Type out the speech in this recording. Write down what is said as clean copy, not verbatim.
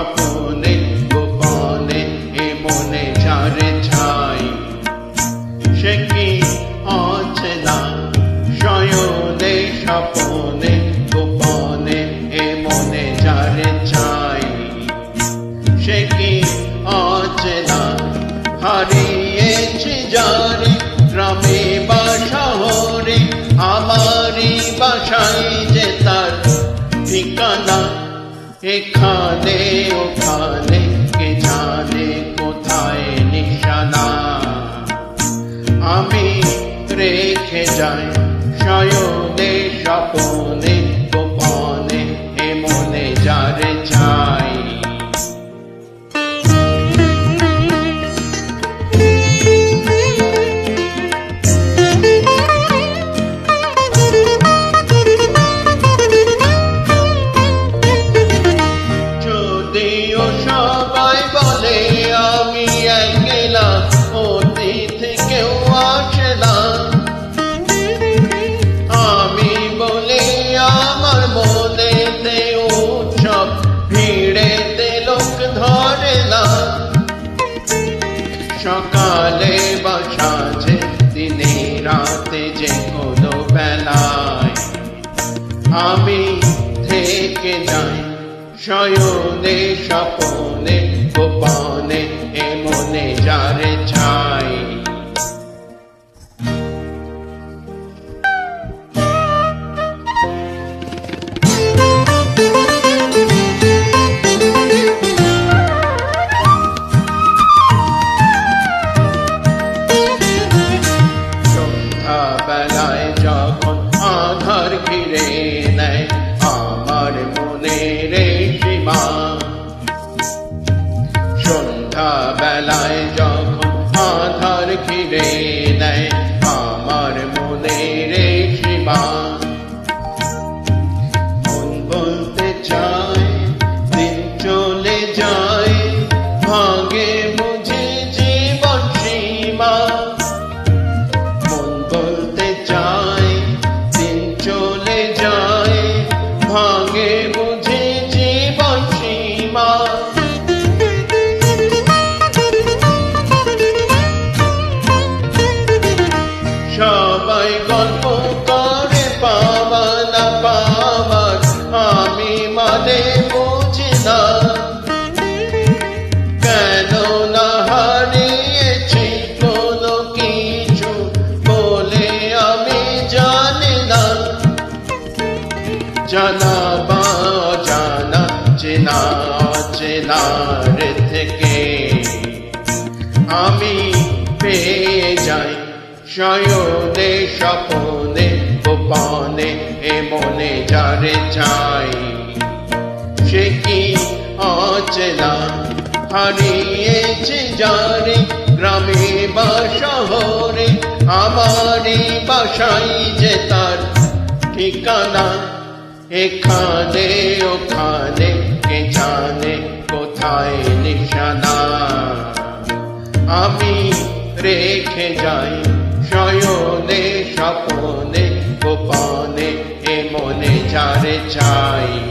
স্বপনে গোপনে এ মনে যারে ছাই সে কি অচেনা শয়নে স্বপনে গোপনে এ মনে যারে ছাই সে কি অচেনা হারিয়েছি যারে গ্রামে বা শহরে আমারই বাসায় যে তার ঠিকানা এখানে ওখানে কে জানে কোথায় নিশানা আমি রেখে যাই শয়নে স্বপনে গোপনে এ মনে যারে চাই সবাই বলে আমি একলা অতীত কেউ আসে না আমি বলে আমার মনেতে উৎসব ভিড়েতে লোক ধরে না সকালে বা সাঁঝে দিনে রাতে যে কোনো বেলায় আমি থেকে যাই শয়নে স্বপনে গোপনে এ মনে যারে চাই সন্ধ্যাবেলায় যখন আধার ঘিরে নেয় আমার মনের সীমা সন্ধ্যাবেলায় যখন আধার ঘিরে নেয় আমার মনের সীমা মন বলতে চায় দিন চলে যায় ভাগে বুঝে জীবন সীমা মন বলতে চায় দিন চলে যায় ভাগে বুঝে জীবন সীমা সবাই গল্প করে পাওয়া না পাওয়ার আমি মানে বুঝি না কেন না হারিয়েছি কোনো কিছু বলে আমি জানি না জানা বা জানা চেনা চেনার থেকে আমি পেয়ে যাই শয়নে স্বপনে গোপনে এ মনে যারে চাই সে কি অচেনা হারিয়েছে যারে গ্রামে বা শহরে আমারই বাসায় যে তার ঠিকানা এখানে ওখানে কে জানে কোথায় নিশানা আমি রেখে যাই শয়নে স্বপনে গোপনে এ মনে যারে চাই।